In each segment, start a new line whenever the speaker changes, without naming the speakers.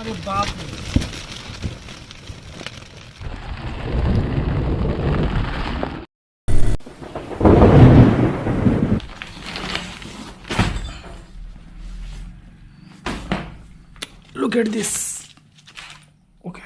अरे बाप रे। Look at this. Okay.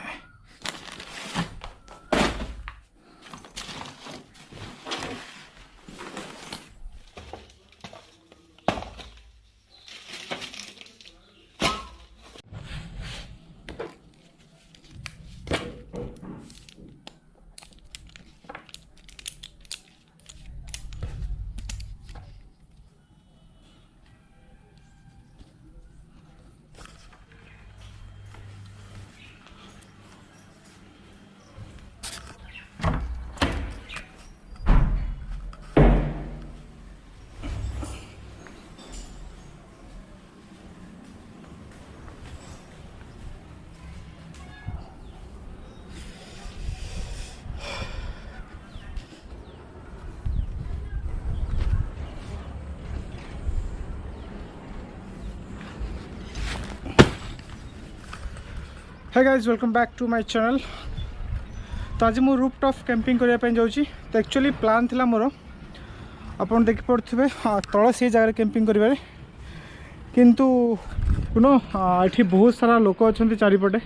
Hey guys, welcome back to my channel. तो आज मुझे रूफटॉप कैंपिंग करने जाऊँगी। तो एक्चुअली प्लान थिला मोर आपन देखि पड़ुथिबे तळ से जगह कैंपिंग करिबारे, किंतु नो एठी बहुत सारा लोक अछंती चारिपटे।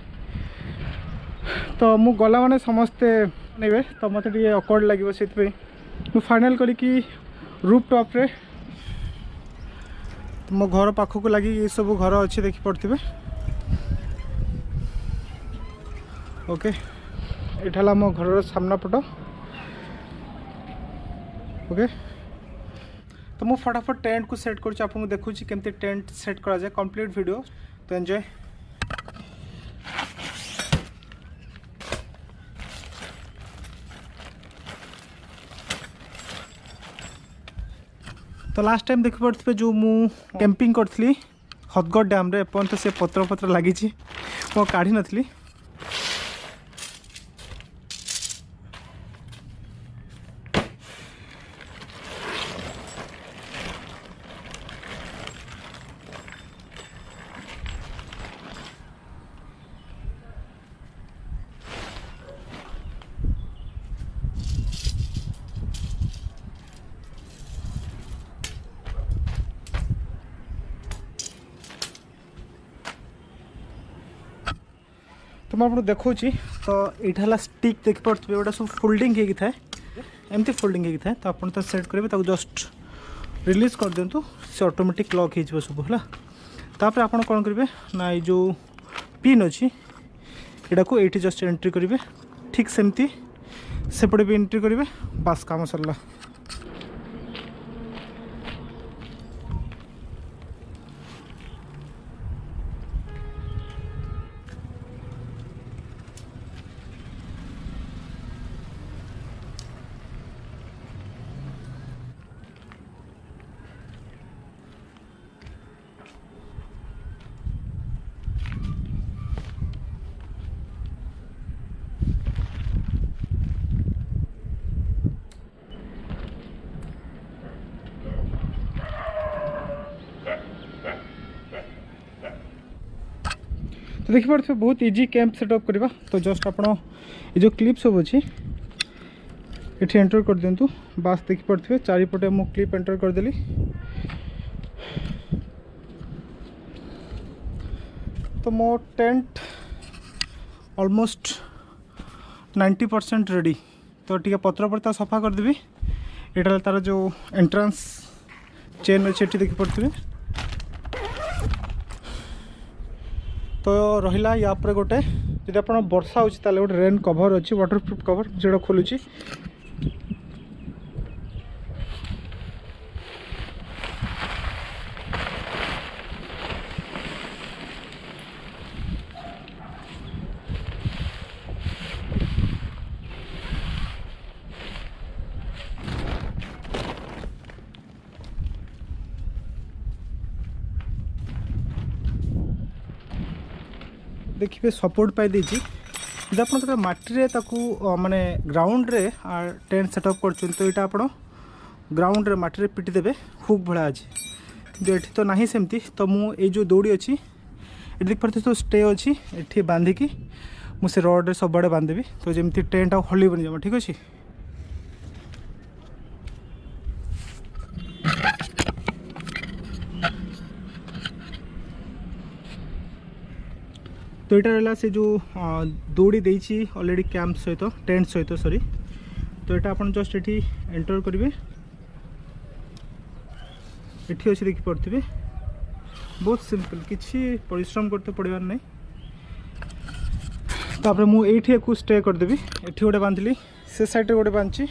तो मु गला माने समस्ते नेबे, तो मते टिके ऑकवर्ड लागिबो, सेति मु फाइनल करी कि रूफटॉप रे मो घर पाखक लगी ये सब घर अच्छे देखि पड़ुथिबे। ओके, एठाला मो घर सामना पट। ओके, तो मु फटाफट टेंट को सेट कर आपको देखूँ केमती टेंट सेट करा जाए, कंप्लीट वीडियो। तो एंजॉय। तो लास्ट टाइम देख पड़े जो मु कैंपिंग करी हदगढ़ डैम रे, तो से पत्र पत्र लगी मो काढ़ी नथली। तो मैं आपको देखा तो यहाँ स्टिक देख पारे गोटा सब फोल्डिंग होगी थाए, एमती फोल्डिंग होगी थाए। तो आप सेट करेंगे, जस्ट रिलीज कर दिंतु, से ऑटोमेटिक लॉक हो सब है। तापर आप कौन करेंगे ना, ये जो पिन अच्छी यहाँ को ये जस्ट एंट्री करेंगे, ठीक सेमती सेपटे भी एंट्री करेंगे, बास काम सरला। तो देखी पार्थे बहुत इजी कैंप सेटअप करवा। तो जस्ट आप जो क्लिप सब अच्छी ये एंटर कर दिंतु, बास देखी पार्थे चारिपटे मु क्लिप एंटर करदेली। तो मो टेंट ऑलमोस्ट 90% रेडी। तो टी पत्र पड़ता सफा करदेवी। यहाँ तार जो एंट्रांस चेन अच्छे देखी पार्थे। तो रहा या गोटे जब आप वर्षा हो गोटे रेन कवर अच्छी, वाटरप्रूफ कवर जो खोलुची। देखिए सपोर्ट पाई देछि। जब आप माटी माने ग्राउंड रे टेंट सेटअप कर, तो यहाँ आप ग्राउंड रे माटी रे पिटी देबे, हुक भड़ा अच्छे। किंतु एठी तो नहीं सेमती। तो मु ए जो दौड़ी अच्छी ये देख पारे तो स्टे अच्छी ये बांधिकी मुझे रड्रे सब आड़े बांधेबी तो जमी टेंट आ हल्बनी जमा ठीक अच्छे। तो यहाँ रहा से जो दौड़ी देती अलरेडी कैंप सहित टेंट सहित सॉरी तो यहाँ आप जस्ट ये एंटर करेंगे ये अच्छे देखिपे बहुत सिंपल किसी परिश्रम करते पड़ार नहीं। तापर मुझे को स्टे करदेवी ये गोटे बांधली से साइड गोटे बांधी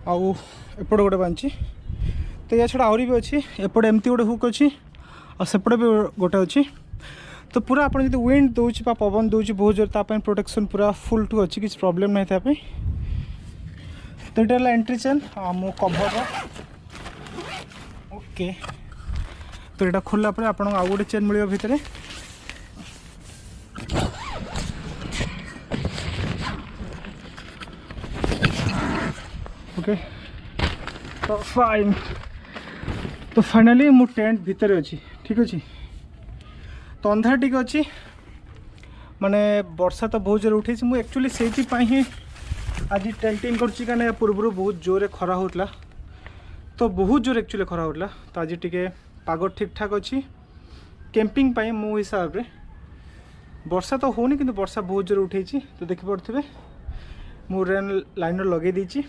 आउ एपट गोटे बांधी तो या छड़ा आहरी भी अच्छी एपटे एमती गोटे हुक अच्छी और सेपटे भी गोटे अच्छी तो पूरा आप विंड दूसरी पवन दूसरी बहुत जोर ताप प्रोटेक्शन पूरा फुल टू अच्छी किसी प्रॉब्लम नहीं था। तो ये एंट्री चेन मो कभर ओके तो यहाँ खोलला पर आपको आउ गोटे चेन मिल भितर ओके तो फाइन तो फाइनली मु टेंट भितर अच्छी ठीक अच्छे। तो अंधार टी अच्छी माने वर्षा तो बहुत जोर उठे मुझे एक्चुअली से ही आज टेंटिंग कर पूर्व बहुत जोर खरा होता तो बहुत जोर एक्चुअली खरा होता तो आज टी पाग ठीक ठाक अच्छी कैंपिंग पाई मो हिसाब रे वर्षा तो होनी कि वर्षा बहुत जोर उठे तो देखिपे मु रेन लाइनर लगे देची।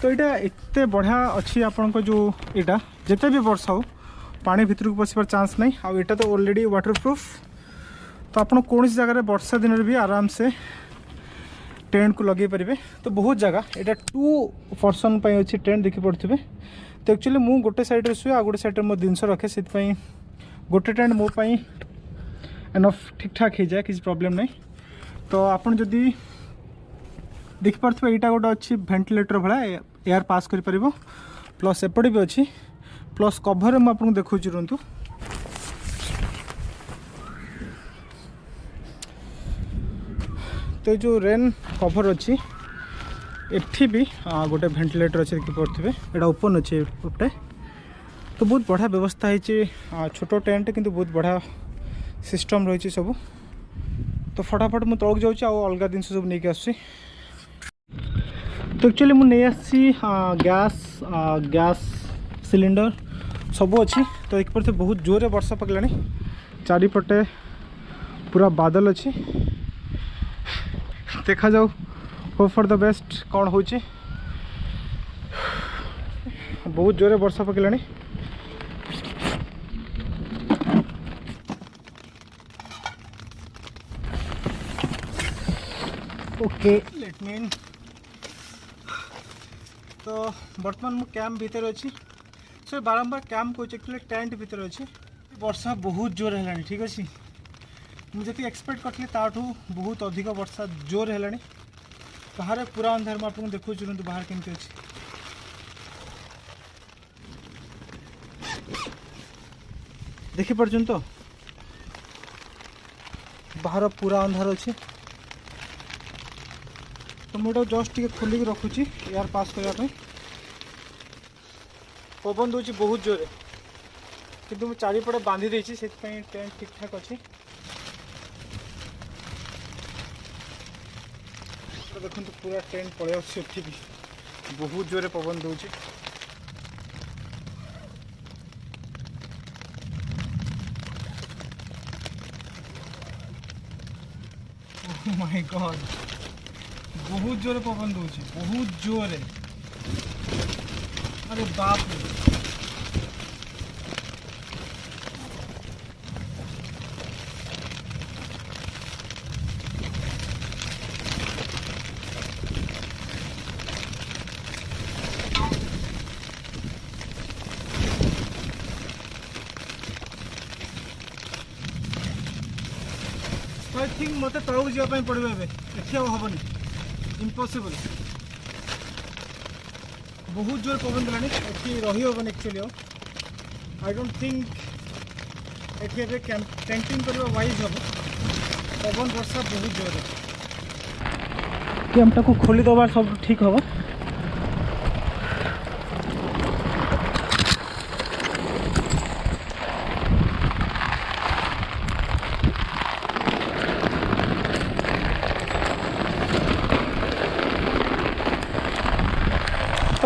तो यहाँ एत बढ़िया अच्छी आपण जो यहाँ जिते भी वर्षा हो पानी भितर को पशिबार चांस नहीं आउ एटा तो ऑलरेडी वाटर प्रूफ तो आप कौन जगह वर्षा दिन भी आराम से टेंट को लगे पारे। तो बहुत जगह यहाँ 2 पर्सन अच्छी टेंट देखी पड़े तो एक्चुअली मु गोटे साइड शुए आ गोटे साइड मो जिनस रखे से गोटे टेंट मो एनफ ठीक ठाक हो जाए किसी प्रॉब्लम नहीं। तो आप जदि देखिपे यहाँ गोटे अच्छी भेंटिलेटर भाया एयर पास कर प्लस एपटे भी अच्छी प्लस कभर में आपको देखा रुंतु तो जो रेन कभर अच्छी एठी भी गोटे भेंटिलेटर अच्छे देखिपे यहाँ ओपन अच्छे उपटे तो बहुत बढ़िया व्यवस्था है छोट टेंट किंतु बहुत बढ़िया सिस्टम रही सब। तो फटाफट मुझे तौक जाऊँ अलग जिन सब नहीं आस तो एक्चुअली मुझे गैस सिलिंडर सब अच्छी तो एक पर बहुत जोर वर्षा पकड़ा चारिपटे पूरा बादल अच्छी देखा जाऊ होप फॉर द बेस्ट कौन हो बहुत जोर वर्षा पकड़ा ओके लेट मीन। तो बर्तमान मु कैंप भीतर अच्छी सो बारंबार कैंप को टेंट भीतर अच्छी वर्षा बहुत जोर है ठीक अच्छे मुझे एक्सपेक्ट करती ताठू बहुत अधिक वर्षा जोर है बाहर पूरा अंधार में आपको देखो चुनतु बाहर केमती अच्छी देखी पार्छन तो बाहर पूरा अंधार अच्छे तो मुझे जस्ट टे खोलिक रखुची एयर पास करने पवन दूसरी बहुत जोरे किंतु मुझे चारिपटे बांधी देती से टेंट ठीक ठाक अच्छी। तो देखो पूरा टेंट पड़े अच्छी भी बहुत जोरे पवन दूसरी ओह माय गॉड बहुत जोरे पवन दूसरी बहुत जोरे अरे बाप रे तो आई थिंक मत तौक जावाई पड़ो एठी हेनी इम्पॉसिबल बहुत जोर पवन दिलानी एठी रही हेनी एक्चुअली आई डोंट थिंक एठी कैंपिंग करवा वाइज हम पवन वर्षा बहुत जोर कैंपटा को खोली दबार सब ठीक हम।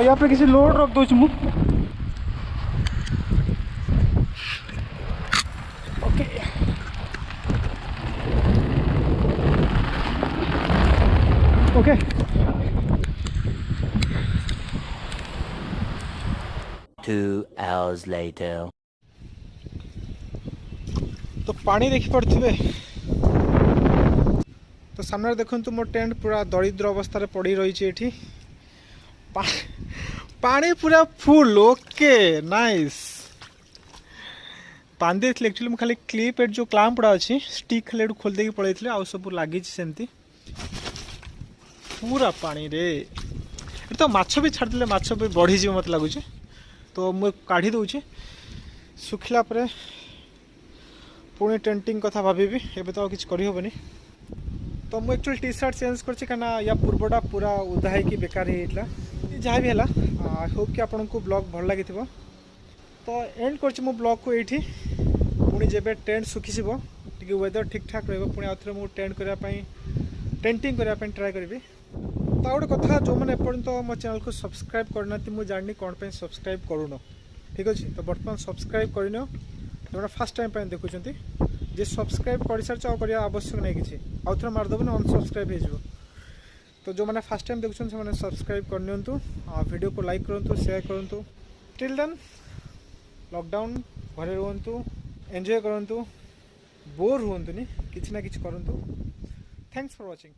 तो यहाँ पे किसी लोड रख दूँ मु ओके ओके
2 hours later.
तो पानी देखी पड़े तो सामने देखो मो टेंट पूरा दरिद्र अवस्था पड़ी रही पानी पूरा फुल ओके नाइस बांधे एक्चुअली मुझे खाली क्लिप एट जो क्लाम्प गुड़ा अच्छी स्टिक खाली खोल देकी पड़े आउ सब लगी सेमती पूरा पानी रे तो माछ भी छाड़देले माछ भी बढ़ी जी मत लगुच तो मुझे काढ़ी दूची सुखिला परे पुणी टेंटिंग कथा भाभी एबे तो किसी करहबनी तो मुझे एक्चुअली टी सार्ट चेंज करना या पूर्वटा पूरा उदा है बेकार होता जहाँ भी है आई होप कि आपन को ब्लॉग भल लगी तो एंड कर ब्लॉग को ये पुणी जब टेंट सुखी वेदर ठीक ठाक रुणी आउ थे मुझे टेंट करने टेंटिंग करने ट्राए करी तो गोटे कथा जो मैंने एपर्यंत मो चैनल को सब्सक्राइब करना मुझे जानी कौन पे सब्सक्राइब करून ठीक अच्छे तो बर्तमान सब्सक्राइब कर जो फास्ट टाइम देखुं जे सब्सक्राइब कर सारी कर आवश्यक नहीं कि आउ थे मारदेव ना अनसब्सक्राइब हो तो जो मैंने फास्ट टाइम देखुं से सब्सक्राइब करनी वीडियो को लाइक करूँ शेयर करूँ टिल देन लॉकडाउन घरे रुहतु एंजॉय करूँ बोर हुंतुनी किसी ना किसी करूँ थैंक्स फॉर वाचिंग।